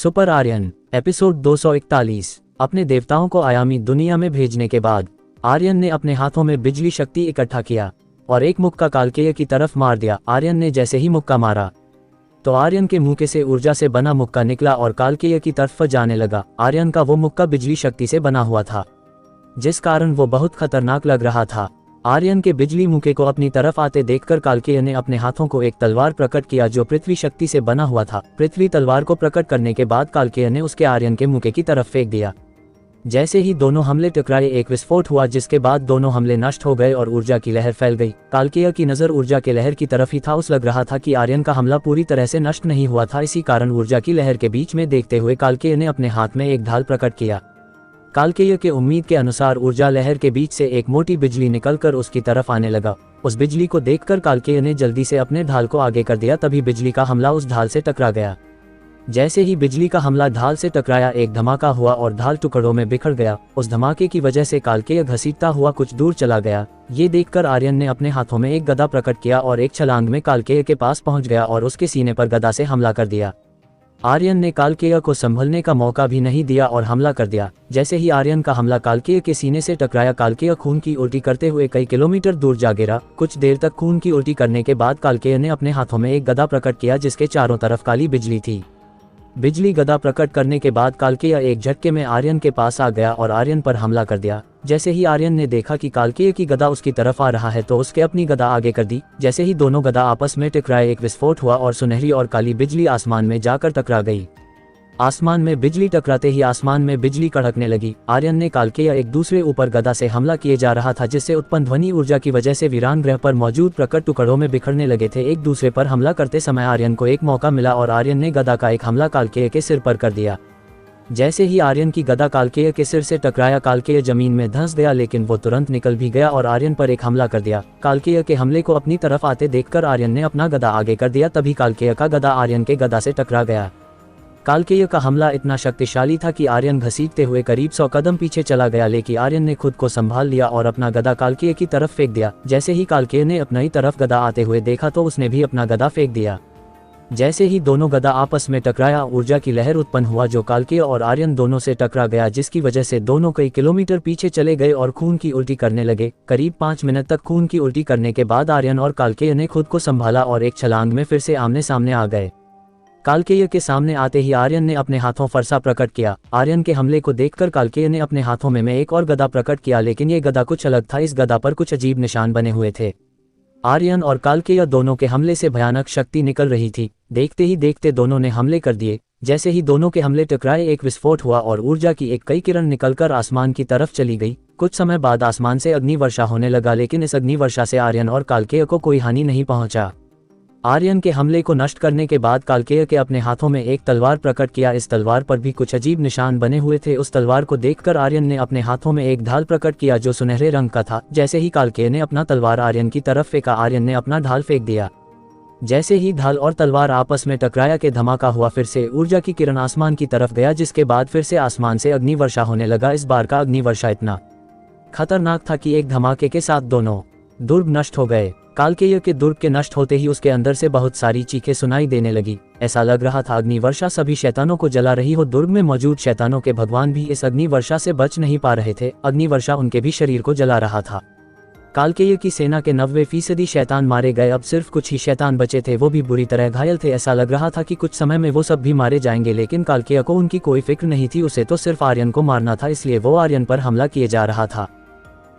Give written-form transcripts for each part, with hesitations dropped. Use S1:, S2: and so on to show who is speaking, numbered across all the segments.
S1: Super Aryan episode 241। अपने देवताओं को आयामी दुनिया में भेजने के बाद आर्यन ने अपने हाथों में बिजली शक्ति इकट्ठा किया और एक मुक्का कालकेय की तरफ मार दिया। आर्यन ने जैसे ही मुक्का मारा तो आर्यन के मुंह से ऊर्जा से बना मुक्का निकला और कालकेय की तरफ जाने लगा। आर्यन का वो मुक्का बिजली शक्ति से बना हुआ था, जिस कारण वो बहुत खतरनाक लग रहा था। आर्यन के बिजली मुक्के को अपनी तरफ आते देखकर कालकेय ने अपने हाथों को एक तलवार प्रकट किया जो पृथ्वी शक्ति से बना हुआ था। पृथ्वी तलवार को प्रकट करने के बाद कालकेय ने उसके आर्यन के मुक्के की तरफ फेंक दिया। जैसे ही दोनों हमले टकराए एक विस्फोट हुआ, जिसके बाद दोनों हमले नष्ट हो गए और ऊर्जा की लहर फैल गई। कालकेय की नजर ऊर्जा के लहर की तरफ ही था। उस लग रहा था कि आर्यन का हमला पूरी तरह से नष्ट नहीं हुआ था, इसी कारण ऊर्जा की लहर के बीच में देखते हुए कालकेय ने अपने हाथ में एक ढाल प्रकट किया। कालकेय के उम्मीद के अनुसार ऊर्जा लहर के बीच से एक मोटी बिजली निकलकर उसकी तरफ आने लगा। उस बिजली को देखकर कालकेय ने जल्दी से अपने ढाल को आगे कर दिया। तभी बिजली का हमला उस ढाल से टकरा गया। जैसे ही बिजली का हमला ढाल से टकराया, एक धमाका हुआ और ढाल टुकड़ों में बिखर गया। उस धमाके की वजह से कालकेय घसीटता हुआ कुछ दूर चला गया। ये देखकर आर्यन ने अपने हाथों में एक गदा प्रकट किया और एक छलांग में कालकेय के पास पहुंच गया और उसके सीने पर गदा से हमला कर दिया। आर्यन ने कालकेय को संभलने का मौका भी नहीं दिया और हमला कर दिया। जैसे ही आर्यन का हमला कालकेय के सीने से टकराया, कालकेय खून की उल्टी करते हुए कई किलोमीटर दूर जा गिरा। कुछ देर तक खून की उल्टी करने के बाद कालकेय ने अपने हाथों में एक गदा प्रकट किया जिसके चारों तरफ काली बिजली थी। बिजली गदा प्रकट करने के बाद कालकेय एक झटके में आर्यन के पास आ गया और आर्यन पर हमला कर दिया। जैसे ही आर्यन ने देखा कि कालकेय की गदा उसकी तरफ आ रहा है तो उसके अपनी गदा आगे कर दी। जैसे ही दोनों गदा आपस में टकराए एक विस्फोट हुआ और सुनहरी और काली बिजली आसमान में जाकर टकरा गई। आसमान में बिजली टकराते ही आसमान में बिजली कड़कने लगी। आर्यन ने कालकेय एक दूसरे ऊपर गदा से हमला किए जा रहा था, जिससे उत्पन्न ध्वनि ऊर्जा की वजह से वीरान ग्रह पर मौजूद प्रकट टुकड़ों में बिखरने लगे थे। एक दूसरे पर हमला करते समय आर्यन को एक मौका मिला और आर्यन ने गदा का एक हमला कालकेय के सिर पर कर दिया। जैसे ही आर्यन की गदा कालकेय के सिर से टकराया, कालकेय जमीन में धंस गया, लेकिन वो तुरंत निकल भी गया और आर्यन पर एक हमला कर दिया। कालकेय के हमले को अपनी तरफ आते देखकर आर्यन ने अपना गदा आगे कर दिया। तभी कालकेय का गदा आर्यन के गदा से टकरा गया। कालकेय का हमला इतना शक्तिशाली था कि आर्यन घसीटते हुए करीब 100 कदम पीछे चला गया, लेकिन आर्यन ने खुद को संभाल लिया और अपना गदा कालकेय की तरफ फेंक दिया। जैसे ही कालकेय ने अपनी तरफ गदा आते हुए देखा तो उसने भी अपना गदा फेंक दिया। जैसे ही दोनों गदा आपस में टकराया, ऊर्जा की लहर उत्पन्न हुआ जो कालकेय और आर्यन दोनों से टकरा गया, जिसकी वजह से दोनों कई किलोमीटर पीछे चले गए और खून की उल्टी करने लगे। करीब 5 मिनट तक खून की उल्टी करने के बाद आर्यन और कालकेय ने खुद को संभाला और एक छलांग में फिर से आमने सामने आ गए। कालकेय के सामने आते ही आर्यन ने अपने हाथों फरसा प्रकट किया। आर्यन के हमले को देखकर कालकेय ने अपने हाथों में एक और गदा प्रकट किया, लेकिन ये गदा कुछ अलग था। इस गदा पर कुछ अजीब निशान बने हुए थे। आर्यन और कालकेय दोनों के हमले से भयानक शक्ति निकल रही थी। देखते ही देखते दोनों ने हमले कर दिए। जैसे ही दोनों के हमले टकराए एक विस्फोट हुआ और ऊर्जा की एक कई किरण निकलकर आसमान की तरफ चली गई। कुछ समय बाद आसमान से अग्नि वर्षा होने लगा, लेकिन इस अग्नि वर्षा से आर्यन और कालकेय को कोई हानि नहीं पहुंचा। आर्यन के हमले को नष्ट करने के बाद कालकेय के अपने हाथों में एक तलवार प्रकट किया। इस तलवार पर भी कुछ अजीब निशान बने हुए थे। उस तलवार को देखकर आर्यन ने अपने हाथों में एक ढाल प्रकट किया जो सुनहरे रंग का था। जैसे ही कालकेय ने अपना तलवार आर्यन की तरफ फेंका, आर्यन ने अपना ढाल फेंक दिया। जैसे ही ढाल और तलवार आपस में टकराया के धमाका हुआ, फिर से ऊर्जा की किरण आसमान की तरफ गया, जिसके बाद फिर से आसमान से अग्नि वर्षा होने लगा। इस बार का अग्नि वर्षा इतना खतरनाक था कि एक धमाके के साथ दोनों दुर्ग नष्ट हो गए। कालकेय के दुर्ग के नष्ट होते ही उसके अंदर से बहुत सारी चीखें सुनाई देने लगी। ऐसा लग रहा था अग्नि वर्षा सभी शैतानों को जला रही हो। दुर्ग में मौजूद शैतानों के भगवान भी इस अग्नि वर्षा से बच नहीं पा रहे थे। अग्नि वर्षा उनके भी शरीर को जला रहा था। कालकेय की सेना के 90% शैतान मारे गए। अब सिर्फ कुछ ही शैतान बचे थे, वो भी बुरी तरह घायल थे। ऐसा लग रहा था कि कुछ समय में वो सब भी मारे जाएंगे, लेकिन कालकेय को उनकी कोई फिक्र नहीं थी। उसे तो सिर्फ आर्यन को मारना था, इसलिए वो आर्यन पर हमला किए जा रहा था।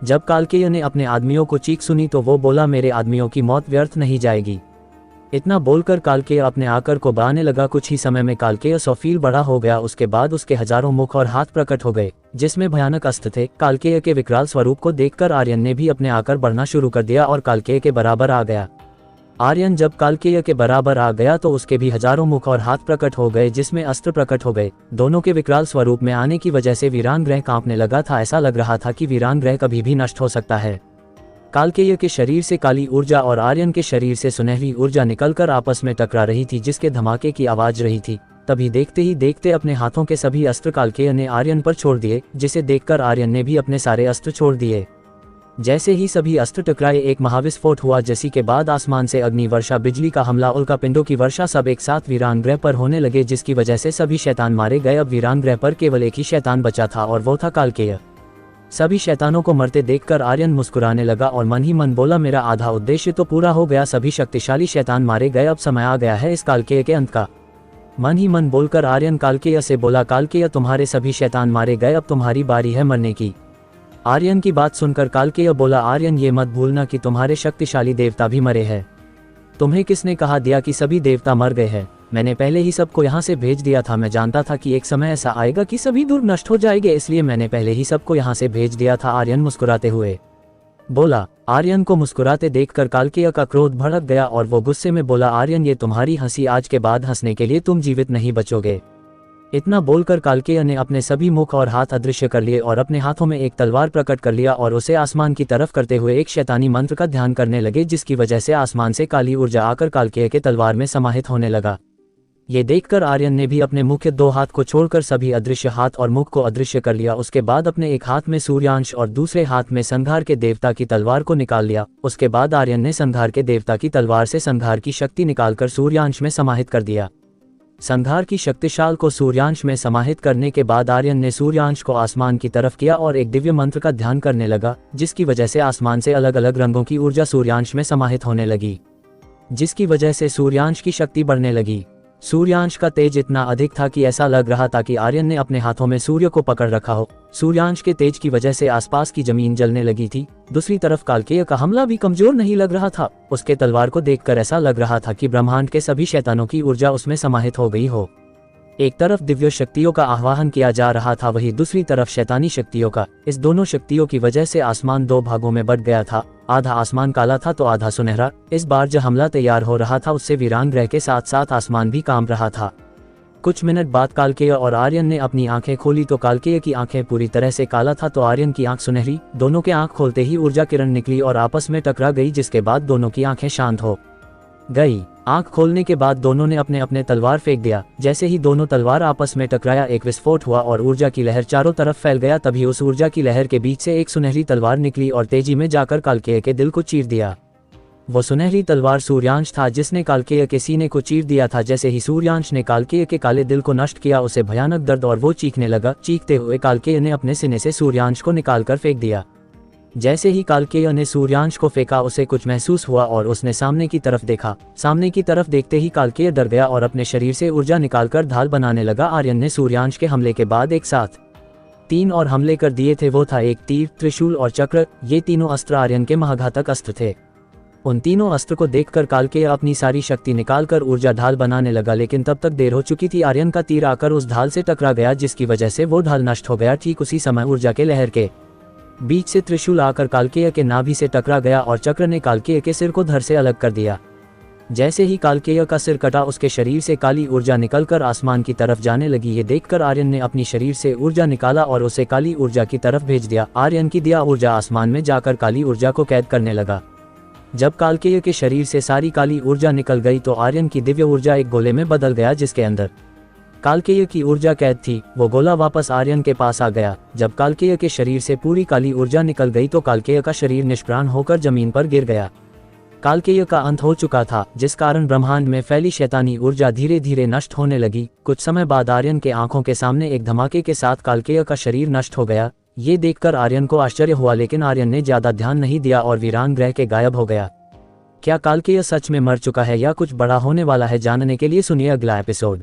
S1: जब कालकेय ने अपने आदमियों को चीख सुनी तो वो बोला, मेरे आदमियों की मौत व्यर्थ नहीं जाएगी। इतना बोलकर कालकेय अपने आकर को बढ़ाने लगा। कुछ ही समय में कालकेय 100 फीट बड़ा हो गया। उसके बाद उसके हजारों मुख और हाथ प्रकट हो गए, जिसमें भयानक अस्त्र थे। कालकेय के विकराल स्वरूप को देखकर आर्यन ने भी अपने आकर बढ़ना शुरू कर दिया और कालकेय के बराबर आ गया। आर्यन जब कालकेय के बराबर आ गया तो उसके भी हजारों मुख और हाथ प्रकट हो गए, जिसमें अस्त्र प्रकट हो गए। दोनों के विकराल स्वरूप में आने की वजह से वीरान ग्रह कांपने लगा था। ऐसा लग रहा था कि वीरान ग्रह कभी भी नष्ट हो सकता है। कालकेय के शरीर से काली ऊर्जा और आर्यन के शरीर से सुनहरी ऊर्जा निकलकर आपस में टकरा रही थी, जिसके धमाके की आवाज रही थी। तभी देखते ही देखते अपने हाथों के सभी अस्त्र कालकेय ने आर्यन पर छोड़ दिए, जिसे देखकर आर्यन ने भी अपने सारे अस्त्र छोड़ दिए। जैसे ही सभी अस्त्र टकराए एक महाविस्फोट हुआ, जैसी के बाद आसमान से अग्नि वर्षा, बिजली का हमला, उल्का पिंडों की वर्षा सब एक साथ वीरान ग्रह पर होने लगे, जिसकी वजह से सभी शैतान मारे गए। अब वीरान ग्रह पर केवल एक ही शैतान बचा था और वो था कालकेय। सभी शैतानों को मरते देखकर आर्यन मुस्कुराने लगा और मन ही मन बोला, मेरा आधा उद्देश्य तो पूरा हो गया, सभी शक्तिशाली शैतान मारे गए, अब समय आ गया है इस कालकेय के अंत का। मन ही मन बोलकर आर्यन कालकेय से बोला, कालकेय तुम्हारे सभी शैतान मारे गए, अब तुम्हारी बारी है मरने की। आर्यन की बात सुनकर कालकेय बोला, आर्यन ये मत भूलना कि तुम्हारे शक्तिशाली देवता भी मरे हैं। तुम्हें किसने कहा दिया कि सभी देवता मर गए हैं? मैंने पहले ही सबको यहाँ से भेज दिया था। मैं जानता था कि एक समय ऐसा आएगा कि सभी दूर नष्ट हो जाएंगे, इसलिए मैंने पहले ही सबको यहाँ से भेज दिया था। आर्यन मुस्कुराते हुए बोला। आर्यन को मुस्कुराते देखकर कालकेय का क्रोध भड़क गया और वो गुस्से में बोला, आर्यन ये तुम्हारी हंसी, आज के बाद हंसने के लिए तुम जीवित नहीं बचोगे। इतना बोलकर कालकेय ने अपने सभी मुख और हाथ अदृश्य कर लिए और अपने हाथों में एक तलवार प्रकट कर लिया और उसे आसमान की तरफ करते हुए एक शैतानी मंत्र का ध्यान करने लगे, जिसकी वजह से आसमान से काली ऊर्जा आकर कालकेय के तलवार में समाहित होने लगा। ये देखकर आर्यन ने भी अपने मुख्य दो हाथ को छोड़कर सभी अदृश्य हाथ और मुख को अदृश्य कर लिया। उसके बाद अपने एक हाथ में सूर्यांश और दूसरे हाथ में संहार के देवता की तलवार को निकाल लिया। उसके बाद आर्यन ने संहार के देवता की तलवार से संहार की शक्ति निकालकर सूर्यांश में समाहित कर दिया। संहार की शक्तिशाल को सूर्यांश में समाहित करने के बाद आर्यन ने सूर्यांश को आसमान की तरफ किया और एक दिव्य मंत्र का ध्यान करने लगा, जिसकी वजह से आसमान से अलग अलग रंगों की ऊर्जा सूर्यांश में समाहित होने लगी, जिसकी वजह से सूर्यांश की शक्ति बढ़ने लगी। सूर्यांश का तेज इतना अधिक था कि ऐसा लग रहा था कि आर्यन ने अपने हाथों में सूर्य को पकड़ रखा हो। सूर्यांश के तेज की वजह से आसपास की जमीन जलने लगी थी। दूसरी तरफ कालकेय का हमला भी कमजोर नहीं लग रहा था। उसके तलवार को देखकर ऐसा लग रहा था कि ब्रह्मांड के सभी शैतानों की ऊर्जा उसमें समाहित हो गई हो। एक तरफ दिव्य शक्तियों का आह्वान किया जा रहा था, वहीं दूसरी तरफ शैतानी शक्तियों का। इस दोनों शक्तियों की वजह से आसमान दो भागों में बंट गया था, आधा आसमान काला था तो आधा सुनहरा। इस बार जो हमला तैयार हो रहा था उससे वीरान ग्रह के साथ साथ आसमान भी कांप रहा था। कुछ मिनट बाद कालकेय और आर्यन ने अपनी आंखें खोली तो कालकेय की आंखें पूरी तरह से काला था तो आर्यन की आंख सुनहरी। दोनों के आंख खोलते ही ऊर्जा किरण निकली और आपस में टकरा गई, जिसके बाद दोनों की आंखें शांत हो गई। आंख खोलने के बाद दोनों ने अपने अपने तलवार फेंक दिया। जैसे ही दोनों तलवार आपस में टकराया एक विस्फोट हुआ और ऊर्जा की लहर चारों तरफ फैल गया। तभी उस ऊर्जा की लहर के बीच से एक सुनहरी तलवार निकली और तेजी में जाकर कालकेय के दिल को चीर दिया। वो सुनहरी तलवार सूर्यांश था, जिसने कालकेय के सीने को चीर दिया था। जैसे ही सूर्यांश ने कालकेय के काले दिल को नष्ट किया, उसे भयानक दर्द और वो चीखने लगा। चीखते हुए कालकेय ने अपने सीने से सूर्यांश को निकालकर फेंक दिया। जैसे ही कालकेय ने सूर्यांश को फेंका, उसे कुछ महसूस हुआ और उसने सामने की तरफ देखा। सामने की तरफ देखते ही कालकेय डर गया और अपने शरीर से ऊर्जा निकालकर ढाल बनाने लगा। आर्यन ने सूर्यांश के हमले के बाद एक साथ 3 और हमले कर दिए थे। वो था एक तीर, त्रिशूल और चक्र। ये तीनों अस्त्र आर्यन के महाघातक अस्त्र थे। उन तीनों अस्त्र को देखकर कालकेय अपनी सारी शक्ति निकालकर ऊर्जा ढाल बनाने लगा, लेकिन तब तक देर हो चुकी थी। आर्यन का तीर आकर उस ढाल से टकरा गया, जिसकी वजह से वो ढाल नष्ट हो गया। ठीक उसी समय ऊर्जा के लहर के बीच से त्रिशूल आकर कालकेय के नाभि से टकरा गया और चक्र ने कालकेय के सिर को धड़ से अलग कर दिया। जैसे ही कालकेय का सिर कटा, उसके शरीर से काली ऊर्जा निकलकर आसमान की तरफ जाने लगी। ये देखकर आर्यन ने अपनी शरीर से ऊर्जा निकाला और उसे काली ऊर्जा की तरफ भेज दिया। आर्यन की दिया ऊर्जा आसमान में जाकर काली ऊर्जा को कैद करने लगा। जब कालकेय के शरीर से सारी काली ऊर्जा निकल गई तो आर्यन की दिव्य ऊर्जा एक गोले में बदल गया, जिसके अंदर कालकेय की ऊर्जा कैद थी। वो गोला वापस आर्यन के पास आ गया। जब कालकेय के शरीर से पूरी काली ऊर्जा निकल गई तो कालकेय का शरीर निष्प्राण होकर जमीन पर गिर गया। कालकेय का अंत हो चुका था, जिस कारण ब्रह्मांड में फैली शैतानी ऊर्जा धीरे धीरे नष्ट होने लगी। कुछ समय बाद आर्यन के आंखों के सामने एक धमाके के साथ कालकेय का शरीर नष्ट हो गया। ये देखकर आर्यन को आश्चर्य हुआ, लेकिन आर्यन ने ज्यादा ध्यान नहीं दिया और वीरान ग्रह के गायब हो गया। क्या कालकेय सच में मर चुका है या कुछ बड़ा होने वाला है? जानने के लिए सुनिए अगला एपिसोड।